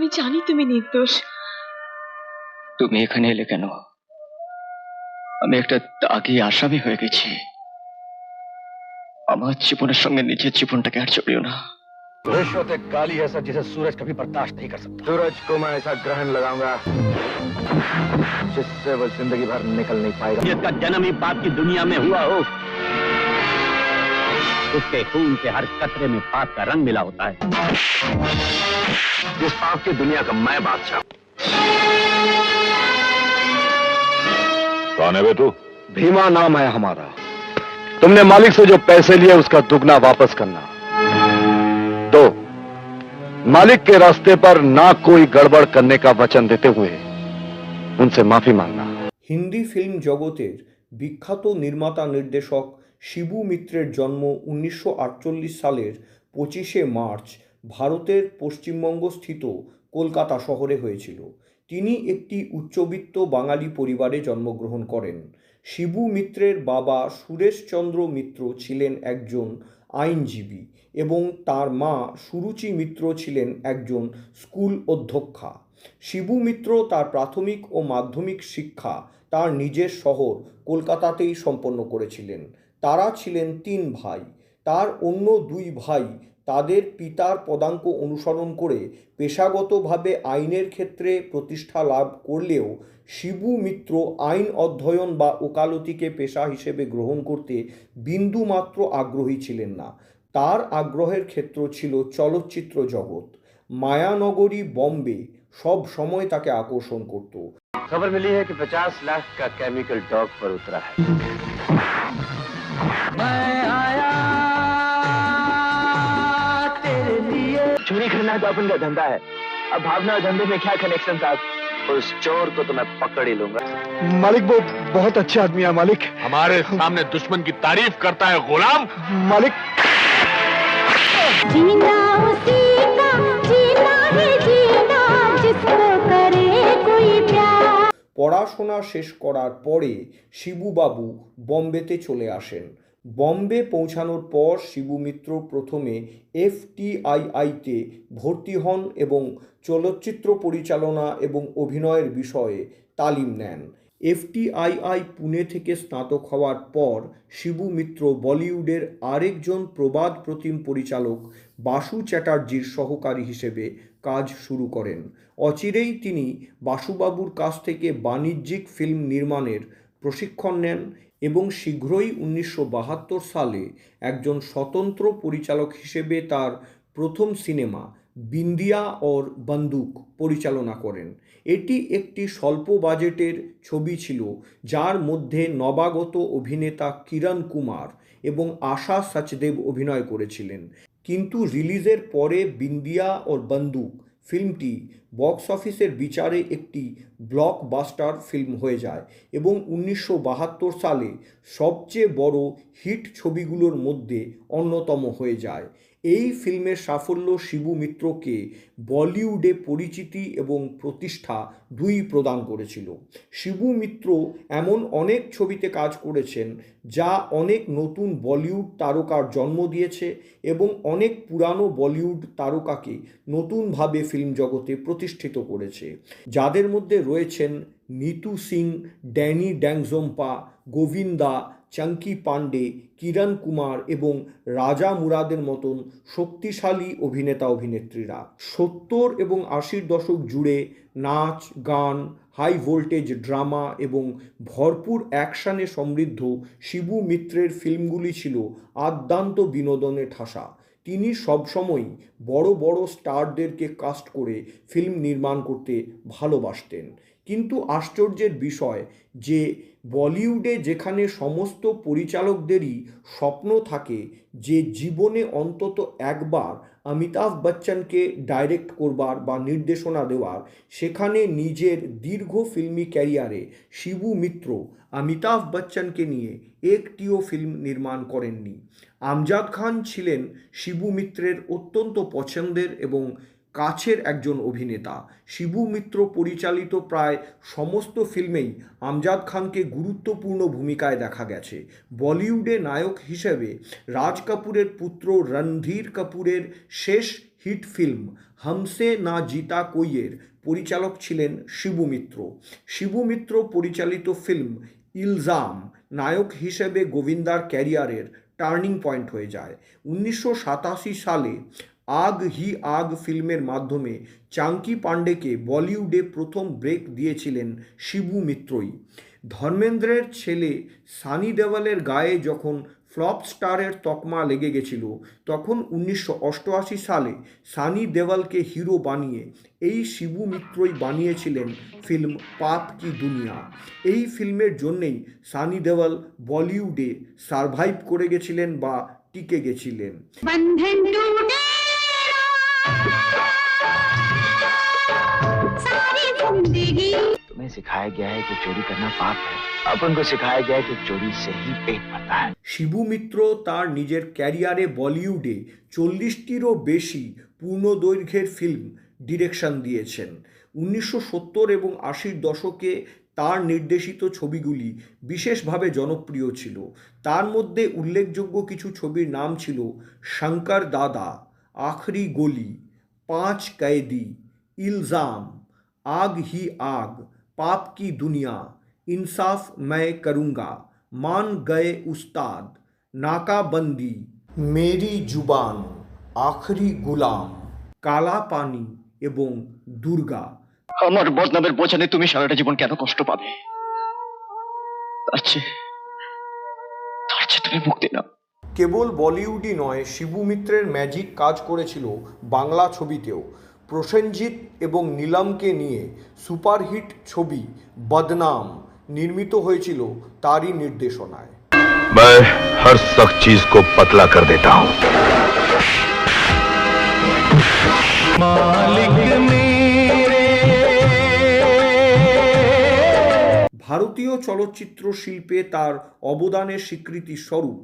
আমি জানি তুমি নির্দোষ। তুমি এখানে এলে কেন? আমি একটা দাগী আসামি হয়ে গেছি। আমার জীবনের সঙ্গে নিজের জীবনটাকে আর জড়িও না। रिश्वत एक काली है सर, जिसे सूरज कभी बर्दाश्त नहीं कर सकता। सूरज को मैं ऐसा ग्रहण लगाऊंगा जिससे वो जिंदगी भर निकल नहीं पाएगा। जिसका जन्म ही पाप की दुनिया में हुआ हो, उसके खून के हर कतरे में पाप का रंग मिला होता है। इस पाप की दुनिया का मैं बादशाह। कौन है बे तू? भीमा नाम है हमारा। तुमने मालिक से जो पैसे लिए उसका दुगना वापस करना। दो, मालिक के रास्ते पर ना कोई गड़बड़ करने का वचन देते हुए उनसे माफी मांगना। হিন্দি ফিল্ম জগতের বিখ্যাত নির্মাতা নির্দেশক শিবু মিত্রের জন্ম 1948 সালের 25শে মার্চ ভারতের পশ্চিমবঙ্গস্থিত কলকাতা শহরে হয়েছিল। তিনি একটি উচ্চবিত্ত বাঙালি পরিবারে জন্মগ্রহণ করেন। শিবু মিত্রের বাবা সুরেশচন্দ্র মিত্র ছিলেন একজন আইনজীবী এবং তার মা সুরুচি মিত্র ছিলেন একজন স্কুল অধ্যক্ষা। শিবু মিত্র তার প্রাথমিক ও মাধ্যমিক শিক্ষা তার নিজের শহর কলকাতাতেই সম্পন্ন করেছিলেন। তারা ছিলেন 3 ভাই। তার অন্য 2 ভাই তাদের পিতার পদাঙ্ক অনুসরণ করে পেশাগতভাবে আইনের ক্ষেত্রে প্রতিষ্ঠা লাভ করলেও শিবু মিত্র আইন অধ্যয়ন বা ওকালতিকে পেশা হিসেবে গ্রহণ করতে বিন্দুমাত্র আগ্রহী ছিলেন না। তার আগ্রহের ক্ষেত্র ছিল চলচ্চিত্র জগৎ। মায়ানগরী বম্বে সব সময় তাকে আকর্ষণ করত। खबर मिली है कि 50 लाख का केमिकल डॉग पर उतरा है। मैं आया तेरे लिए। चोरी करना तो अपन का धंधा है। अब भावना और धंधे में क्या कनेक्शन था? उस चोर को तो मैं पकड़ ही लूंगा। मालिक वो बहुत अच्छे आदमी है मालिक। हमारे सामने दुश्मन की तारीफ करता है गुलाम। मालिक जीना उसी का जीना है जीना जिसको करे कोई प्यार। পড়াশোনা শেষ করার পরে শিবুবাবু বম্বেতে চলে আসেন। বম্বে পৌঁছানোর পর শিবু মিত্র প্রথমে FTIIতে ভর্তি হন এবং চলচ্চিত্র পরিচালনা এবং অভিনয়ের বিষয়ে তালিম নেন। FTII পুনে থেকে স্নাতক হওয়ার পর শিবু মিত্র বলিউডের আরেকজন প্রবাদ প্রতিম পরিচালক বাসু চ্যাটার্জির সহকারী হিসেবে কাজ শুরু করেন। অচিরেই তিনি বাসুবাবুর কাছ থেকে বাণিজ্যিক ফিল্ম নির্মাণের প্রশিক্ষণ নেন এবং শীঘ্রই 1972 সালে একজন স্বতন্ত্র পরিচালক হিসেবে তার প্রথম সিনেমা বিন্দিয়া और বন্দুক পরিচালনা করেন। এটি একটি স্বল্প বাজেটের ছবি ছিল যার মধ্যে নবাগত অভিনেতা কিরণ কুমার এবং আশা সচদেব অভিনয় করেছিলেন। কিন্তু রিলিজের পরে বিন্দিয়া और বন্দুক ফিল্মটি বক্স অফিসের বিচারে একটি ব্লকবাস্টার ফিল্ম হয়ে যায় এবং 1972 সালে সবচেয়ে বড় হিট ছবিগুলোর মধ্যে অন্যতম হয়ে যায়। এই ফিল্মের সাফল্য শিবু মিত্রকে বলিউডে পরিচিতি এবং প্রতিষ্ঠা দুই প্রদান করেছিল। শিবু মিত্র এমন অনেক ছবিতে কাজ করেছেন যা অনেক নতুন বলিউড তারকার জন্ম দিয়েছে এবং অনেক পুরানো বলিউড তারকাকে নতুনভাবে ফিল্ম জগতে প্রতিষ্ঠিত করেছে, যাদের মধ্যে রয়েছেন নীতু সিং, ড্যানি ড্যাংজম্পা, গোবিন্দা, চাঙ্কি পান্ডে, কিরণ কুমার এবং রাজা মুরাদের মতন শক্তিশালী অভিনেতা অভিনেত্রীরা। 70 এবং 80 দশক জুড়ে নাচ, গান, হাই ভোল্টেজ ড্রামা এবং ভরপুর অ্যাকশনে সমৃদ্ধ শিবু মিত্রের ফিল্মগুলি ছিল আদ্যান্ত বিনোদনে ঠাসা। তিনি সবসময়ই বড় বড় স্টারদেরকে কাস্ট করে ফিল্ম নির্মাণ করতে ভালোবাসতেন। কিন্তু আশ্চর্যের বিষয় যে বলিউডে যেখানে সমস্ত পরিচালকদেরই স্বপ্ন থাকে যে জীবনে অন্তত একবার অমিতাভ বচ্চনকে ডাইরেক্ট করবার বা নির্দেশনা দেওয়ার, সেখানে নিজের দীর্ঘ ফিল্মি ক্যারিয়ারে শিবু মিত্র অমিতাভ বচ্চনকে নিয়ে একটিও ফিল্ম নির্মাণ করেননি। আমজাদ খান ছিলেন শিবু মিত্রের অত্যন্ত পছন্দের এবং কাছের একজন অভিনেতা। শিবু মিত্র পরিচালিত প্রায় সমস্ত ফিল্মেই আমজাদ খানকে গুরুত্বপূর্ণ ভূমিকায় দেখা গেছে। বলিউডে নায়ক হিসেবে রাজ কাপুরের পুত্র রণধীর কাপুরের শেষ হিট ফিল্ম হামসে না জিতা কোইয়ের পরিচালক ছিলেন শিবু মিত্র। শিবু মিত্র পরিচালিত ফিল্ম ইলজাম নায়ক হিসেবে গোবিন্দার ক্যারিয়ারের টার্নিং পয়েন্ট হয়ে যায়। 1987 সালে আগ হি আগ ফিল্মের মাধ্যমে চাঙ্কি পান্ডেকে বলিউডে প্রথম ব্রেক দিয়েছিলেন শিবু মিত্রই। ধর্মেন্দ্রের ছেলে সানি দেওয়ালের গায়ে যখন ফ্লপ স্টারের তকমা লেগে গেছিল, তখন 1988 সালে সানি দেওয়ালকে হিরো বানিয়ে এই শিবু মিত্রই বানিয়েছিলেন ফিল্ম পাপ কি দুনিয়া। এই ফিল্মের জন্যেই সানি দেওয়াল বলিউডে সারভাইভ করে গেছিলেন বা টিকে গেছিলেন। बंधन टूटे सारी जिंदगी तुम्हें सिखाया गया है कि चोरी करना पाप है। अपन को सिखाया गया है कि चोरी से ही पेट भरता है। শিবু মিত্র তার নিজের ক্যারিয়ারে বলিউডে 40টিরও বেশি পূর্ণদৈর্ঘ্যের ফিল্ম ডিরেকশন দিয়েছেন। 1970 এবং 80-র দশকে তার নির্দেশিত ছবিগুলি বিশেষভাবে জনপ্রিয় ছিল। তার মধ্যে উল্লেখযোগ্য কিছু ছবির নাম ছিল শঙ্কর দাদা, আখরি গলি, 5 कैदी, इल्ज़ाम, आग ही आग, पाप की दुनिया, इंसाफ मैं करूँगा, मान गए उस्ताद, नाकाबंदी, मेरी जुबान, आखरी गुलाम, काला पानी এবং দুর্গা। আমার বদনামের বোঝা নিয়ে তুমি সারাটা জীবন কেন কষ্ট পাবে? তার চেয়ে তুমি মুক্তি নাও। কেবল বলিউডই নয়, শিবু মিত্রের ম্যাজিক কাজ করেছিল বাংলা ছবিতেও। প্রসেনজিৎ এবং নীলামকে নিয়ে সুপারহিট ছবি বদনাম নির্মিত হয়েছিল তারই নির্দেশনায়। मैं हर सख्त चीज को पतला कर देता हूँ। ভারতীয় চলচ্চিত্র শিল্পে তার অবদানের স্বীকৃতি স্বরূপ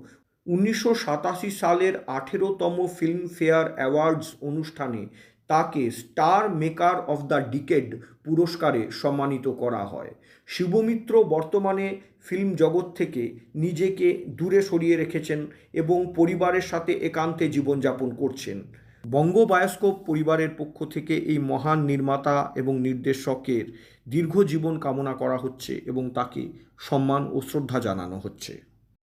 1987 সালের 18তম ফিল্মফেয়ার অ্যাওয়ার্ডস অনুষ্ঠানে তাকে star maker of the decade পুরস্কারে সম্মানিত করা হয়। শিবু মিত্র বর্তমানে ফিল্ম জগৎ থেকে নিজেকে দূরে সরিয়ে রেখেছেন এবং পরিবারের সাথে একান্তে জীবনযাপন করছেন। বঙ্গ বায়োস্কোপ পরিবারের পক্ষ থেকে এই মহান নির্মাতা এবং নির্দেশকের দীর্ঘ জীবন কামনা করা হচ্ছে এবং তাকে সম্মান ও শ্রদ্ধা জানানো হচ্ছে।